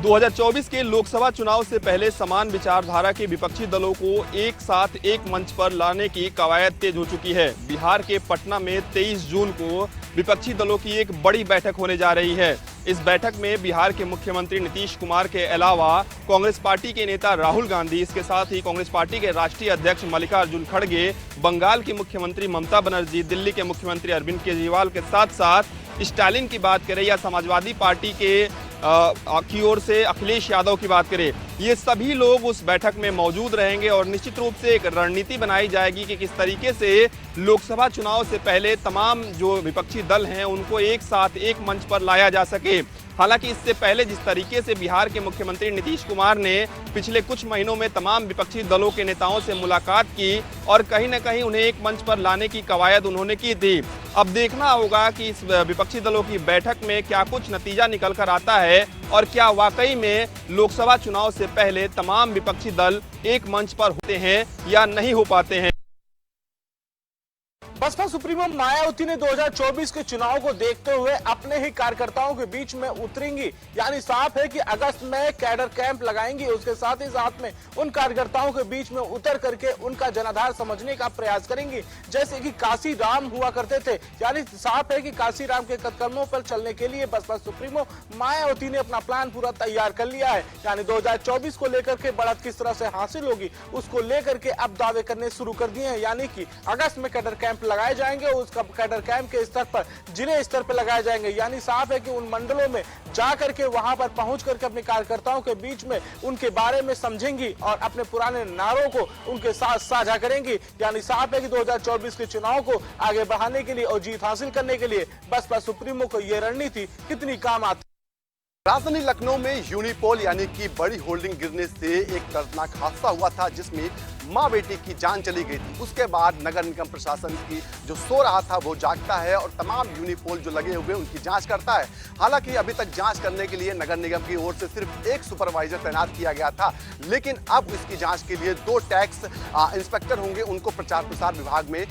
2024 के लोकसभा चुनाव से पहले समान विचारधारा के विपक्षी दलों को एक साथ एक मंच पर लाने की कवायद तेज हो चुकी है। बिहार के पटना में 23 जून को विपक्षी दलों की एक बड़ी बैठक होने जा रही है। इस बैठक में बिहार के मुख्यमंत्री नीतीश कुमार के अलावा कांग्रेस पार्टी के नेता राहुल गांधी, इसके साथ ही कांग्रेस पार्टी के राष्ट्रीय अध्यक्ष मल्लिकार्जुन खड़गे, बंगाल की मुख्यमंत्री ममता बनर्जी, दिल्ली के मुख्यमंत्री अरविंद केजरीवाल के साथ साथ स्टालिन की बात करें या समाजवादी पार्टी की ओर से अखिलेश यादव की बात करें, ये सभी लोग उस बैठक में मौजूद रहेंगे और निश्चित रूप से एक रणनीति बनाई जाएगी कि किस तरीके से लोकसभा चुनाव से पहले तमाम जो विपक्षी दल हैं उनको एक साथ एक मंच पर लाया जा सके। हालांकि इससे पहले जिस तरीके से बिहार के मुख्यमंत्री नीतीश कुमार ने पिछले कुछ महीनों में तमाम विपक्षी दलों के नेताओं से मुलाकात की और कहीं ना कहीं उन्हें एक मंच पर लाने की कवायद उन्होंने की थी, अब देखना होगा कि इस विपक्षी दलों की बैठक में क्या कुछ नतीजा निकल कर आता है और क्या वाकई में लोकसभा चुनाव से पहले तमाम विपक्षी दल एक मंच पर होते हैं या नहीं हो पाते हैं। बसपा सुप्रीमो मायावती ने 2024 के चुनाव को देखते हुए अपने ही कार्यकर्ताओं के बीच में उतरेंगी, यानी साफ है कि अगस्त में कैडर कैंप लगाएंगी। उसके साथ ही साथ में उन कार्यकर्ताओं के बीच में उतर करके उनका जनाधार समझने का प्रयास करेंगी, जैसे कि काशी राम हुआ करते थे। यानी साफ है कि काशी राम के कदमों पर चलने के लिए बसपा सुप्रीमो मायावती ने अपना प्लान पूरा तैयार कर लिया है। यानी 2024 को लेकर के बढ़त किस तरह से हासिल होगी उसको लेकर के अब दावे करने शुरू कर दिए हैं। यानी कि अगस्त में कैडर कैंप लगाए जाएंगे, उसका कैडर कैंप के स्तर पर जिले स्तर पर लगाए जाएंगे। यानी साफ है कि उन मंडलों में जाकर के वहां पर पहुंच करके अपने कार्यकर्ताओं के बीच में उनके बारे में समझेंगी और अपने पुराने नारों को उनके साथ साझा करेंगी। यानी साफ है कि 2024 के चुनाव को आगे बढ़ाने के लिए और जीत हासिल करने के लिए बसपा सुप्रीमो को यह रणनीति कितनी काम आती। राजधानी लखनऊ में यूनिपोल यानी कि बड़ी होल्डिंग गिरने से एक दर्दनाक हादसा हुआ था जिसमें मां बेटी की जान चली गई थी। उसके बाद नगर निगम प्रशासन की जो सो रहा था वो जागता है और तमाम यूनिपोल जो लगे हुए उनकी जांच करता है। हालांकि अभी तक जांच करने के लिए नगर निगम की ओर से सिर्फ एक सुपरवाइजर तैनात किया गया था, लेकिन अब इसकी जांच के लिए 2 टैक्स इंस्पेक्टर होंगे, उनको प्रचार प्रसार विभाग में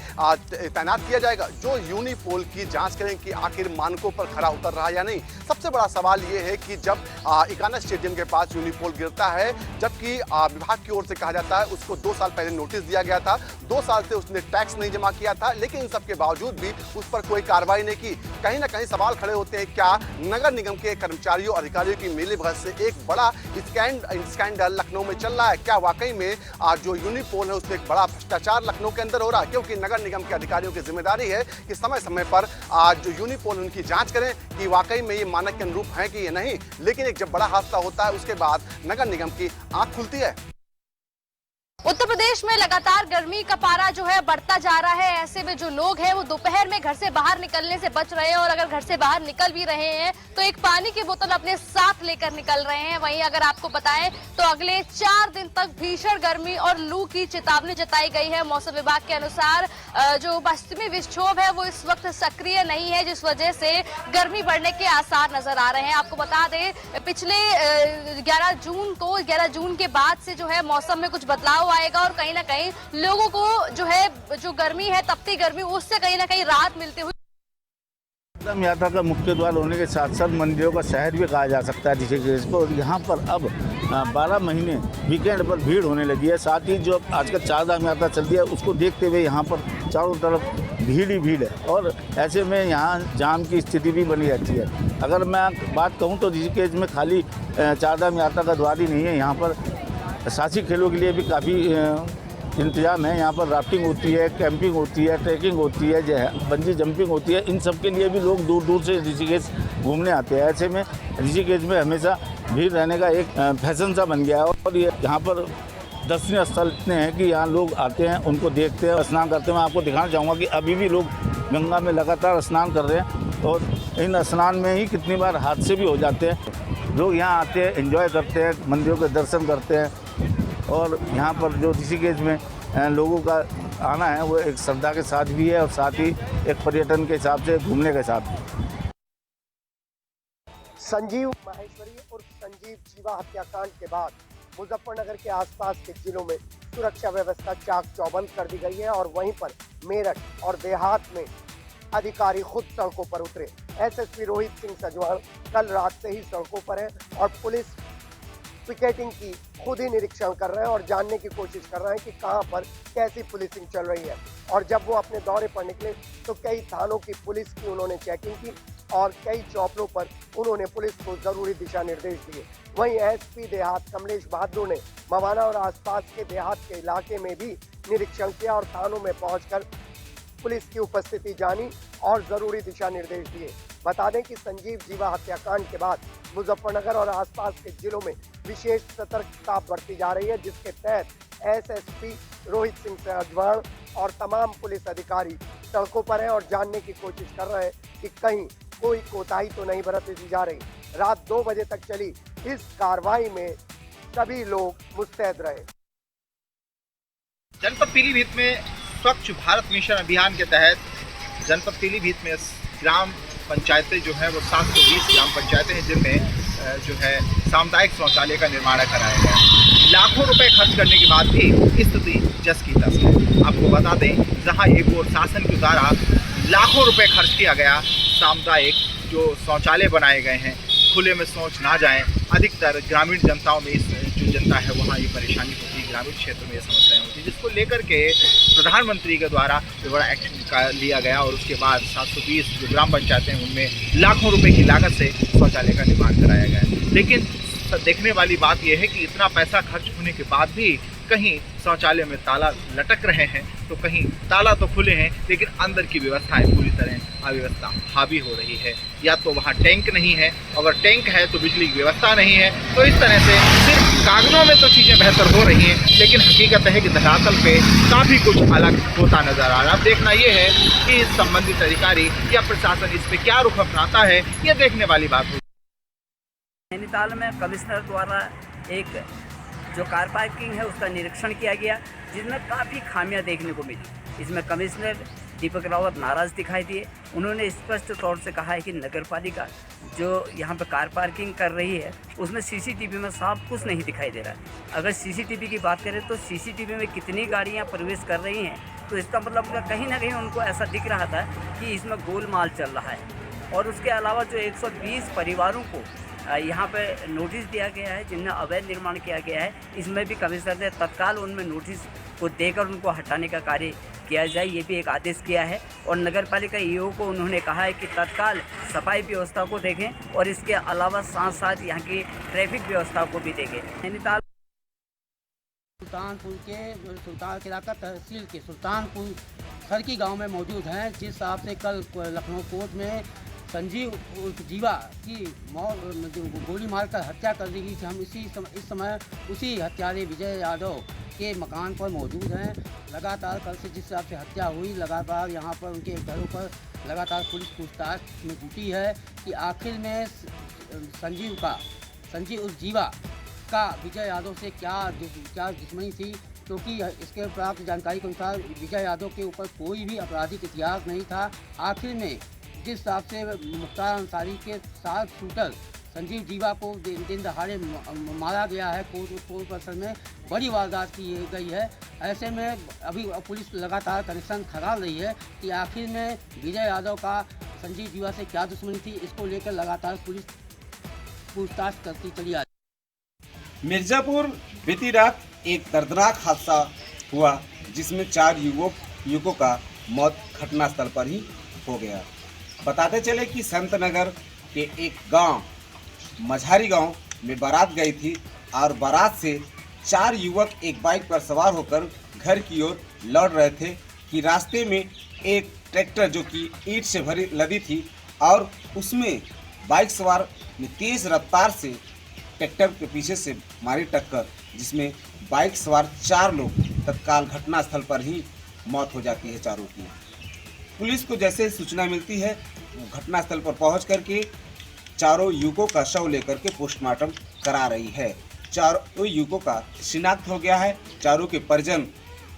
तैनात किया जाएगा जो यूनिपोल की जाँच करें कि आखिर मानकों पर खरा उतर रहा है या नहीं। सबसे बड़ा सवाल ये है कि जब इकाना स्टेडियम के पास यूनिपोल गिरता है, जबकि विभाग की ओर से कहा जाता है उसको 2 साल पहले नोटिस दिया गया था, 2 साल से उसने टैक्स नहीं जमा किया था, लेकिन इन सब के बावजूद भी उस पर कोई कार्रवाई नहीं की। कहीं ना कहीं सवाल खड़े होते हैं, क्या नगर निगम के कर्मचारियों अधिकारियों की मिलीभगत से एक बड़ा स्कैंडल लखनऊ में चल रहा है? क्या वाकई में जो यूनिपोल है उसमें एक बड़ा भ्रष्टाचार लखनऊ के अंदर हो रहा है? क्योंकि नगर निगम के अधिकारियों की जिम्मेदारी है कि समय समय पर जो यूनिपोल उनकी जांच करें कि वाकई में ये मानक के अनुरूप है कि ये नहीं। लेकिन एक जब बड़ा हादसा होता है उसके बाद नगर निगम की आंख खुलती है। उत्तर प्रदेश में लगातार गर्मी का पारा जो है बढ़ता जा रहा है। ऐसे में जो लोग हैं वो दोपहर में घर से बाहर निकलने से बच रहे हैं और अगर घर से बाहर निकल भी रहे हैं तो एक पानी की बोतल अपने साथ लेकर निकल रहे हैं। वहीं अगर आपको बताएं तो अगले 4 दिन तक भीषण गर्मी और लू की चेतावनी जताई गई है। मौसम विभाग के अनुसार जो पश्चिमी विक्षोभ है वो इस वक्त सक्रिय नहीं है, जिस वजह से गर्मी बढ़ने के आसार नजर आ रहे हैं। आपको बता दें पिछले 11 जून के बाद से जो है मौसम में कुछ बदलाव आएगा और कहीं ना कहीं लोगों को जो गर्मी है, तपती गर्मी, उससे कहीं ना कहीं राहत मिलती हुई। यात्रा का मुख्य द्वार होने के साथ साथ मंदिरों का शहर भी कहा जा सकता है ऋषिकेश को। यहाँ पर अब 12 महीने वीकेंड पर भीड़ होने लगी है। साथ ही जो आजकल चारधाम यात्रा चलती है उसको देखते हुए यहाँ पर चारों तरफ भीड़ ही भीड़ है और ऐसे में यहाँ जाम की स्थिति भी बनी रहती है। अगर मैं बात कहूँ तो ऋषिकेश में खाली चारधाम यात्रा का द्वार ही नहीं है, यहाँ पर साहसिक खेलों के लिए भी काफ़ी इंतजाम है। यहाँ पर राफ्टिंग होती है, कैंपिंग होती है, ट्रैकिंग होती है, बंजी जंपिंग होती है। इन सब के लिए भी लोग दूर दूर से ऋषिकेश घूमने आते हैं। ऐसे में ऋषिकेश में हमेशा भीड़ रहने का एक फैशन सा बन गया है और ये यहाँ पर दर्शनीय स्थल इतने हैं कि यहाँ लोग आते हैं, उनको देखते हैं, स्नान करते हैं। मैं आपको दिखाना चाहूँगा कि अभी भी लोग गंगा में लगातार स्नान कर रहे हैं और इन स्नान में ही कितनी बार हादसे भी हो जाते हैं। लोग यहाँ आते हैं, एंजॉय करते हैं, मंदिरों के दर्शन करते हैं और यहाँ पर जो ऋषिकेश में लोगों का आना है वो एक श्रद्धा के साथ भी है और साथ ही एक पर्यटन के हिसाब से घूमने के साथ भी। संजीव माहेश्वरी और संजीव जीवा हत्याकांड के बाद मुजफ्फरनगर के आसपास के जिलों में सुरक्षा व्यवस्था चाक चौबंद कर दी गई है और वहीं पर मेरठ और देहात में अधिकारी खुद सड़कों पर उतरे। एसएसपी रोहित सिंह सजवाण कल रात से ही सड़कों पर है और पुलिस पिकेटिंग की खुद ही निरीक्षण कर रहे हैं और जानने की कोशिश कर रहे हैं कि कहां पर कैसी पुलिसिंग चल रही है। और जब वो अपने दौरे पर निकले तो कई थानों की पुलिस की उन्होंने चेकिंग की और कई चौपड़ों पर उन्होंने पुलिस को जरूरी दिशा निर्देश दिए। वहीं एसपी देहात कमलेश बहादुर ने मवाना और आसपास के देहात के इलाके में भी निरीक्षण किया और थानों में पहुंचकर पुलिस की उपस्थिति जानी और जरूरी दिशा निर्देश दिए। बता दें कि संजीव जीवा हत्याकांड के बाद मुजफ्फरनगर और आसपास के जिलों में विशेष सतर्कता बरती जा रही है, जिसके तहत एसएसपी रोहित सिंह सजवाण और तमाम पुलिस अधिकारी सड़कों पर हैं और जानने की कोशिश कर रहे हैं कि कहीं कोई कोताही तो नहीं बरती जा रही। रात 2 बजे तक चली इस कार्रवाई में सभी लोग मुस्तैद रहे। जनपद पीलीभीत में स्वच्छ भारत मिशन अभियान के तहत जनपद पीलीभीत में ग्राम पंचायतें जो है वो 720 ग्राम पंचायतें हैं, जिनमें जो है सामुदायिक शौचालय का निर्माण कराया गया। लाखों रुपए खर्च करने के बाद भी स्थिति जस की तस है। आपको बता दें, जहां एक और शासन के द्वारा लाखों रुपए खर्च किया गया, सामुदायिक जो शौचालय बनाए गए हैं, खुले में शौच ना जाएं। अधिकतर ग्रामीण जनताओं में इस जो जनता है वहाँ ये परेशानी होती है, ग्रामीण क्षेत्र में ये समस्याएं होती है, जिसको लेकर के प्रधानमंत्री के द्वारा बड़ा एक्शन लिया गया और उसके बाद 720 जो ग्राम पंचायतें हैं उनमें लाखों रुपए की लागत से शौचालय का निर्माण कराया गया। लेकिन देखने वाली बात यह है कि इतना पैसा खर्च होने के बाद भी कहीं शौचालय में ताला लटक रहे हैं, तो कहीं ताला तो खुले हैं लेकिन अंदर की व्यवस्थाएं पूरी तरह अव्यवस्था हावी हो रही है। या तो वहाँ टैंक नहीं है, अगर टैंक है तो बिजली की व्यवस्था नहीं है। तो इस तरह से सिर्फ कागजों में तो चीज़ें बेहतर हो रही हैं, लेकिन हकीकत है कि धरातल पे काफ़ी कुछ अलग होता नजर आ रहा है। अब देखना ये है कि संबंधित अधिकारी या प्रशासन इस पर क्या रुख अपनाता है, ये देखने वाली बात होगी। नैनीताल में कमिश्नर द्वारा एक जो कार पार्किंग है उसका निरीक्षण किया गया, जिसमें काफ़ी खामियां देखने को मिली। इसमें कमिश्नर दीपक रावत नाराज़ दिखाई दिए। उन्होंने स्पष्ट तौर से कहा है कि नगरपालिका जो यहाँ पर कार पार्किंग कर रही है उसमें सीसीटीवी में साफ कुछ नहीं दिखाई दे रहा है। अगर सीसीटीवी की बात करें तो सीसीटीवी में कितनी गाड़ियाँ प्रवेश कर रही हैं, तो इसका मतलब कहीं ना कहीं उनको ऐसा दिख रहा था कि इसमें गोलमाल चल रहा है। और उसके अलावा जो 120 परिवारों को यहाँ पे नोटिस दिया गया है जिनमें अवैध निर्माण किया गया है, इसमें भी कमिश्नर ने तत्काल उनमें नोटिस को देकर उनको हटाने का कार्य किया जाए, ये भी एक आदेश किया है। और नगरपालिका ईओ को उन्होंने कहा है कि तत्काल सफाई व्यवस्था को देखें और इसके अलावा साथ साथ यहाँ की ट्रैफिक व्यवस्था को भी देखें। नैनीताल सुल्तानपुर के सुल्तान इलाका तहसील के सुल्तानपुर खरकी गांव में मौजूद हैं, जिस हिसाब से कल लखनऊ कोर्ट में संजीव जीवा की गोली मारकर हत्या कर दी गई थी। हम इस समय उसी हत्यारे विजय यादव के मकान पर मौजूद हैं। लगातार कल से जिस हिसाब से हत्या हुई, लगातार यहाँ पर उनके घरों पर लगातार पुलिस पूछताछ में जुटी है कि आखिर में संजीव जीवा का विजय यादव से क्या दुश्मनी थी, क्योंकि इसके प्राप्त जानकारी के अनुसार विजय यादव के ऊपर कोई भी आपराधिक इतिहास नहीं था। आखिर में जिस हिसाब से मुख्तार अंसारी के साथ शूटर संजीव जीवा को दिन दहाड़े मारा गया है, कोर्ट परिसर में बड़ी वारदात की गई है। ऐसे में अभी पुलिस लगातार कनेक्शन खराब रही है कि आखिर में विजय यादव का संजीव जीवा से क्या दुश्मनी थी, इसको लेकर लगातार पुलिस पूछताछ करती चली आ रही। मिर्जापुर बीती रात एक दर्दनाक हादसा हुआ, जिसमें 4 युवकों का मौत घटनास्थल पर ही हो गया। बताते चले कि संत नगर के एक गांव मझारी गांव में बारात गई थी और बारात से 4 युवक एक बाइक पर सवार होकर घर की ओर लौट रहे थे कि रास्ते में एक ट्रैक्टर जो कि ईंट से भरी लदी थी और उसमें बाइक सवार ने तेज़ रफ्तार से ट्रैक्टर के पीछे से मारी टक्कर, जिसमें बाइक सवार 4 लोग तत्काल घटनास्थल पर ही मौत हो जाती है चारों की। पुलिस को जैसे सूचना मिलती है घटनास्थल पर पहुंच करके चारों युवकों का शव लेकर के पोस्टमार्टम करा रही है। चारों युवकों का शिनाख्त हो गया है, चारों के परिजन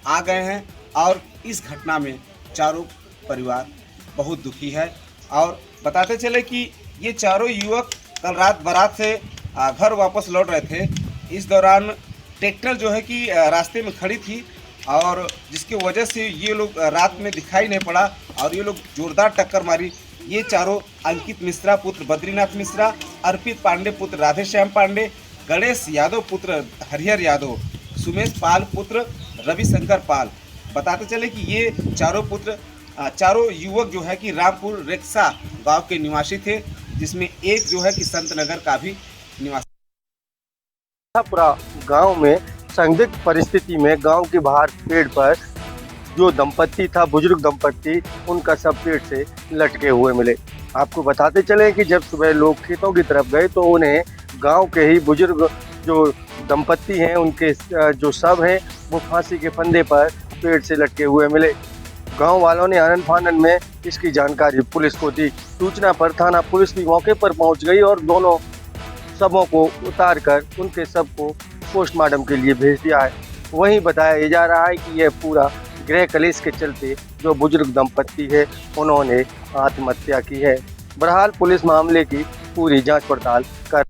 आ गए हैं और इस घटना में चारों परिवार बहुत दुखी है। और बताते चले कि ये चारों युवक कल रात बारात से घर वापस लौट रहे थे। इस दौरान ट्रैक्टर जो है कि रास्ते में खड़ी थी और जिसकी वजह से ये लोग रात में दिखाई नहीं पड़ा और ये लोग जोरदार टक्कर मारी। ये चारों अंकित मिश्रा पुत्र बद्रीनाथ मिश्रा, अर्पित पांडे पुत्र राधेश्याम पांडे गणेश यादव पुत्र हरिहर यादव, सुमेश पाल पुत्र रविशंकर पाल। बताते चले कि ये चारों युवक जो है कि रामपुर रेक्सा गांव के निवासी थे, जिसमें एक जो है कि संत नगर का भी निवासी। पूरा गांव में संदिग्ध परिस्थिति में गांव के बाहर पेड़ पर जो दंपत्ति था, बुजुर्ग दंपत्ति, उनका सब पेड़ से लटके हुए मिले। आपको बताते चले कि जब सुबह लोग खेतों की तरफ गए तो उन्हें गांव के ही बुजुर्ग जो दंपत्ति हैं उनके जो शव हैं वो फांसी के फंदे पर पेड़ से लटके हुए मिले। गांव वालों ने आनन फानन में इसकी जानकारी पुलिस को दी। सूचना पर थाना पुलिस भी मौके पर पहुंच गई और दोनों शवों को उतार कर उनके शव को पोस्टमार्टम के लिए भेज दिया है। वहीं बताया जा रहा है कि यह पूरा गृह कलेश के चलते जो बुजुर्ग दंपत्ति है उन्होंने आत्महत्या की है। बहरहाल पुलिस मामले की पूरी जांच पड़ताल कर।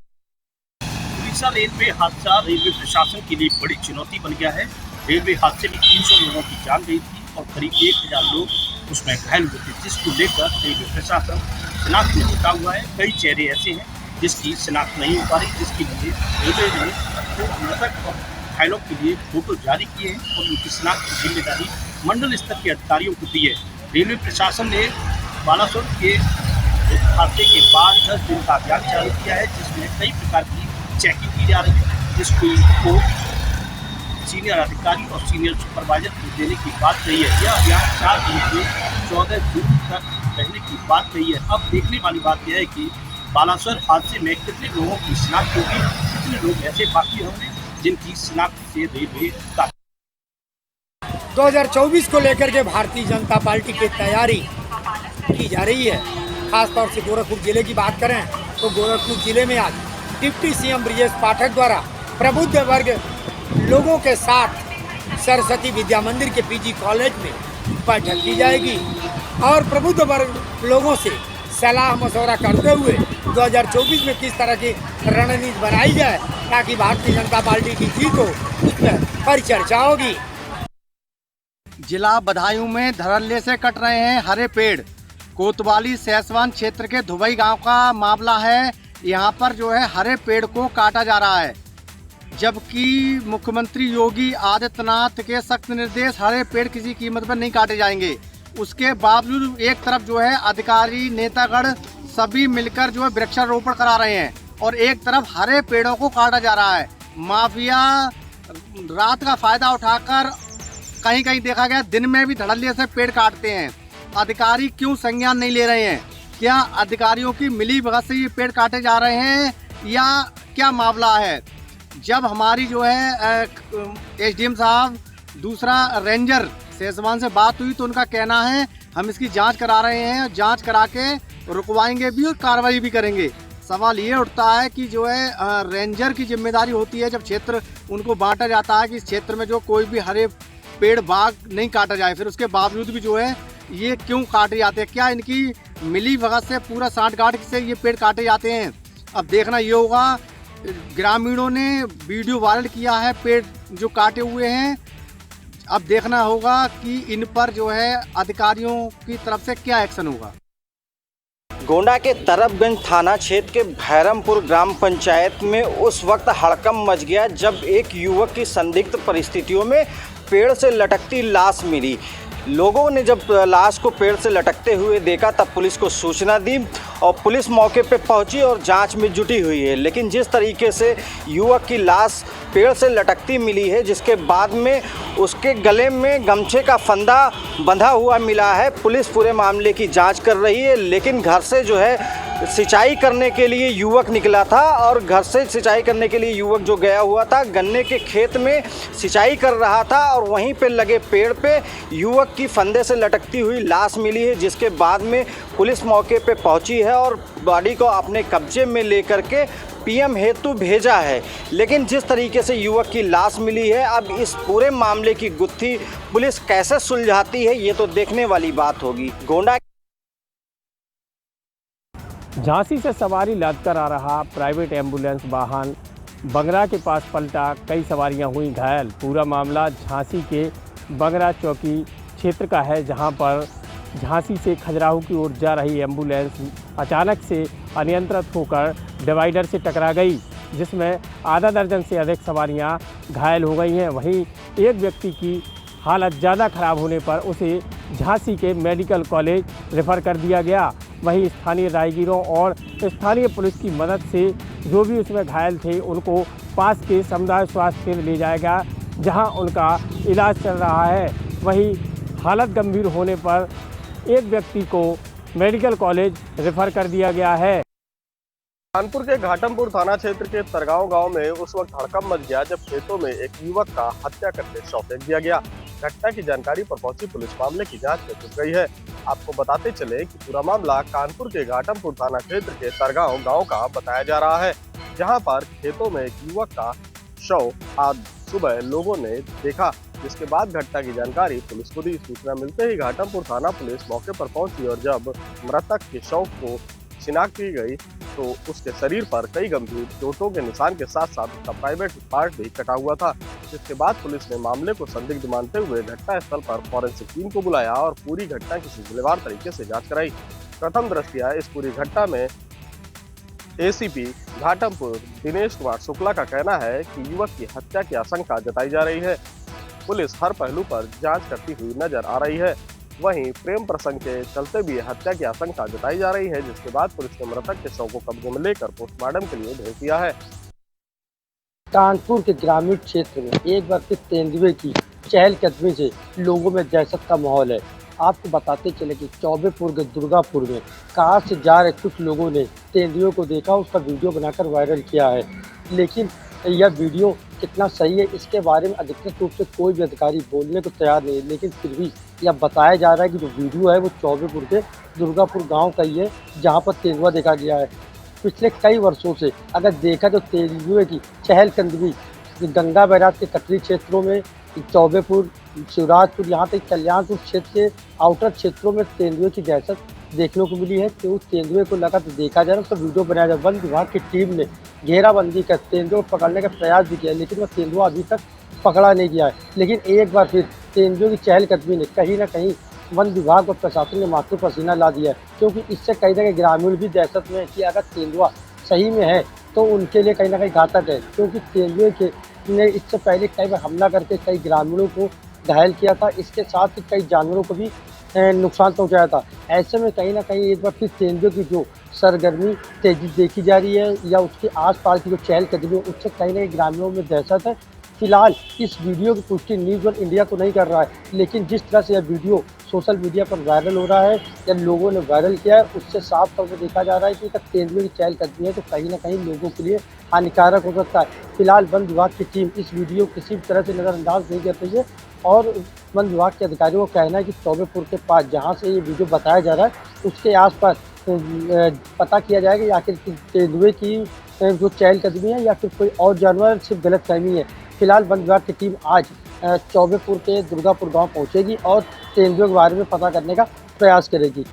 उड़ीसा रेलवे हादसा रेलवे प्रशासन के लिए बड़ी चुनौती बन गया है। रेलवे हादसे में 300 लोगों की जान गई थी और करीब 1000 लोग उसमें घायल हुए थे, जिसको लेकर रेलवे प्रशासन शिनाख्त में जुटा हुआ है। कई चेहरे ऐसे हैं जिसकी शिनाख्त नहीं हो पा रही, जिसके लिए रेलवे ने मृतक और घायलों के लिए फोटो जारी किए हैं और उनकी शिनाख्त की जिम्मेदारी मंडल स्तर के अधिकारियों को दी है। रेलवे प्रशासन ने बालासोर के हादसे के बाद 10 दिन का अभियान चालू किया है, जिसमें कई प्रकार की चेकिंग की जा रही है, जिसको सीनियर अधिकारी और सीनियर सुपरवाइजर को देने की बात कही है। यह अभियान 4 दिन से 14 जून तक रहने की बात कही है। अब देखने वाली बात यह है कि बालासोर हादसे में कितने लोगों की शिनाख्त होगी, कितने लोग ऐसे बाकी होंगे जिनकी शिनाख्त से रेलवे का 2024 को लेकर के भारतीय जनता पार्टी की तैयारी की जा रही है। खासतौर से गोरखपुर जिले की बात करें तो गोरखपुर जिले में आज डिप्टी सीएम ब्रिजेश पाठक द्वारा प्रबुद्ध वर्ग लोगों के साथ सरस्वती विद्या मंदिर के पीजी कॉलेज में बैठक की जाएगी और प्रबुद्ध वर्ग लोगों से सलाह मशवरा करते हुए 2024 में किस तरह की रणनीति बनाई जाए ताकि भारतीय जनता पार्टी की जीत हो, उस पर परिचर्चा होगी। जिला बदायूं में धड़ल्ले से कट रहे हैं हरे पेड़। कोतवाली सहसवान क्षेत्र के धुबई गांव का मामला है। यहां पर जो है हरे पेड़ को काटा जा रहा है, जबकि मुख्यमंत्री योगी आदित्यनाथ के सख्त निर्देश, हरे पेड़ किसी कीमत पर नहीं काटे जाएंगे। उसके बावजूद एक तरफ जो है अधिकारी नेतागण सभी मिलकर जो है वृक्षारोपण करा रहे हैं और एक तरफ हरे पेड़ों को काटा जा रहा है। माफिया रात का फायदा उठाकर कहीं कहीं देखा गया दिन में भी धड़ल्ले से पेड़ काटते हैं। अधिकारी क्यों संज्ञान नहीं ले रहे हैं? क्या अधिकारियों की मिली भगत से ये पेड़ काटे जा रहे हैं या क्या मामला है? जब हमारी जो है एसडीएम साहब दूसरा रेंजर सहसवान से बात हुई तो उनका कहना है हम इसकी जांच करा रहे हैं, जांच करा के रुकवाएंगे भी और कार्रवाई भी करेंगे। सवाल ये उठता है कि जो है रेंजर की जिम्मेदारी होती है जब क्षेत्र उनको बांटा जाता है कि इस क्षेत्र में जो कोई भी हरे पेड़ बाग नहीं काटा जाए, फिर उसके बावजूद भी जो है ये क्यों काटे जाते हैं? क्या इनकी मिली भगत से पूरा सांठगांठ से ये पेड़ काटे जाते हैं? अब देखना ये होगा। ग्रामीणों ने वीडियो वायरल किया है पेड़ जो काटे हुए हैं। अब देखना होगा कि इन पर जो है अधिकारियों की तरफ से क्या एक्शन होगा। गोंडा के तरबगंज थाना क्षेत्र के भैरमपुर ग्राम पंचायत में उस वक्त हड़कंप मच गया जब एक युवक की संदिग्ध परिस्थितियों में पेड़ से लटकती लाश मिली। लोगों ने जब लाश को पेड़ से लटकते हुए देखा तब पुलिस को सूचना दी और पुलिस मौके पर पहुंची और जांच में जुटी हुई है। लेकिन जिस तरीके से युवक की लाश पेड़ से लटकती मिली है, जिसके बाद में उसके गले में गमछे का फंदा बंधा हुआ मिला है। पुलिस पूरे मामले की जांच कर रही है, लेकिन घर से जो है सिंचाई करने के लिए युवक निकला था और घर से सिंचाई करने के लिए युवक जो गया हुआ था गन्ने के खेत में सिंचाई कर रहा था और वहीं पे लगे पेड़ पे युवक की फंदे से लटकती हुई लाश मिली है, जिसके बाद में पुलिस मौके पे पहुंची है और बॉडी को अपने कब्जे में लेकर के पीएम हेतु भेजा है। लेकिन जिस तरीके से युवक की लाश मिली है, अब इस पूरे मामले की गुत्थी पुलिस कैसे सुलझाती है ये तो देखने वाली बात होगी। गोंडा झांसी से सवारी लादकर आ रहा प्राइवेट एम्बुलेंस वाहन बंगरा के पास पलटा, कई सवारियां हुई घायल। पूरा मामला झांसी के बंगरा चौकी क्षेत्र का है, जहां पर झांसी से खजुराहो की ओर जा रही एम्बुलेंस अचानक से अनियंत्रित होकर डिवाइडर से टकरा गई। जिसमें आधा दर्जन से अधिक सवारियां घायल हो गई हैं। वहीं एक व्यक्ति की हालत ज़्यादा खराब होने पर उसे झांसी के मेडिकल कॉलेज रेफर कर दिया गया। वहीं स्थानीय राहगीरों और स्थानीय पुलिस की मदद से जो भी उसमें घायल थे उनको पास के समुदाय स्वास्थ्य केंद्र ले जाया गया, जहां उनका इलाज चल रहा है। वहीं हालत गंभीर होने पर एक व्यक्ति को मेडिकल कॉलेज रेफर कर दिया गया है। कानपुर के घाटमपुर थाना क्षेत्र के तरगांव गांव में उस वक्त हड़कंप मच गया जब खेतों में एक युवक का हत्या करके शव फेंक दिया गया। घटना की जानकारी पर पहुंची पुलिस मामले की जांच में जुट गई है। आपको बताते चले कि पूरा मामला कानपुर के घाटमपुर थाना क्षेत्र के तरगांव गांव का बताया जा रहा है, जहां पर खेतों में एक युवक का शव आज सुबह लोगों ने देखा, जिसके बाद घटना की जानकारी पुलिस को दी। सूचना मिलते ही घाटमपुर थाना पुलिस मौके पर पहुंची और जब मृतक के शव को शिनाख्त की गई तो उसके शरीर पर कई गंभीर चोटों के निशान के साथ साथ उसका प्राइवेट पार्ट भी कटा हुआ था। जिसके बाद पुलिस ने मामले को संदिग्ध मानते हुए घटना स्थल पर फॉरेंसिक टीम को बुलाया और पूरी घटना की सिलसिलेवार तरीके से जांच कराई। प्रथम दृष्टया इस पूरी घटना में एसीपी घाटमपुर दिनेश कुमार शुक्ला का कहना है कि युवक की हत्या की आशंका जताई जा रही है। पुलिस हर पहलू पर जांच करती हुई नजर आ रही है। वहीं प्रेम प्रसंग के चलते भी हत्या की आशंका जताई जा रही है, जिसके बाद पुलिस ने मृतक के शव को कब्जे में लेकर पोस्टमार्टम के लिए भेज दिया है। कानपुर के ग्रामीण क्षेत्र में एक बार फिर तेंदुए की चहलकदमी से लोगों में दहशत का माहौल है। आपको बताते चले कि चौबेपुर के दुर्गापुर में कार से जा रहे कुछ लोगों ने तेंदुए को देखा, उसका वीडियो बनाकर वायरल किया है। लेकिन यह वीडियो कितना सही है इसके बारे में अधिकृत रूप से कोई भी अधिकारी बोलने को तैयार नहीं है, लेकिन फिर भी यह बताया जा रहा है कि जो वीडियो है वो चौबेपुर के दुर्गापुर गांव का ही है, जहां पर तेंदुआ देखा गया है। पिछले कई वर्षों से अगर देखा तो तेंदुए की चहलकदमी गंगा बैराज के कटरी क्षेत्रों में, चौबेपुर, शिवराजपुर, यहाँ तक कल्याणपुर क्षेत्र के आउटर क्षेत्रों में तेंदुए की दहशत देखने को मिली है। तो उस तेंदुए को लगा तो देखा जा रहा है, उसका वीडियो बनाया जाए। वन विभाग की टीम ने घेराबंदी कर तेंदुए को पकड़ने का प्रयास भी किया, लेकिन वह तेंदुआ अभी तक पकड़ा नहीं गया है। लेकिन एक बार फिर तेंदुए की चहलकदमी ने कहीं ना कहीं वन विभाग और प्रशासन ने माथे पर पसीना ला दिया है, क्योंकि इससे कहीं ना कहीं ग्रामीण भी दहशत में है कि अगर तेंदुआ सही में है तो उनके लिए कहीं ना कहीं घातक है, क्योंकि तेंदुए के ने इससे पहले कई बार हमला करके कई ग्रामीणों को घायल किया था, इसके साथ ही कई जानवरों को भी नुकसान पहुंचाया था। ऐसे में कहीं ना कहीं एक बार फिर तेंदुए की जो सरगर्मी तेजी देखी जा रही है या उसके आसपास की जो चहलकदमी उससे कहीं ना कहीं ग्रामीणों में दहशत है। फिलहाल इस वीडियो की पुष्टि न्यूज़ वन इंडिया तो नहीं कर रहा है, लेकिन जिस तरह से यह वीडियो सोशल मीडिया पर वायरल हो रहा है या लोगों ने वायरल किया है, उससे साफ तौर पर देखा जा रहा है कि अगर तेंदुए की चहलकदमी है तो कहीं ना कहीं लोगों के लिए हानिकारक हो सकता है। फिलहाल वन विभाग की टीम इस वीडियो को किसी भी तरह से नज़रअंदाज नहीं कर रही है और वन विभाग के अधिकारियों का कहना है कि चौबेपुर के पास जहाँ से ये वीडियो बताया जा रहा है उसके आसपास पता किया जाएगा कि आखिर तेंदुए की जो चहलकदमी है या फिर कोई और जानवर सिर्फ गलतफहमी है। फिलहाल वन विभाग की टीम आज चौबेपुर के दुर्गापुर गांव पहुंचेगी और तेंदुए के बारे में पता करने का प्रयास करेगी।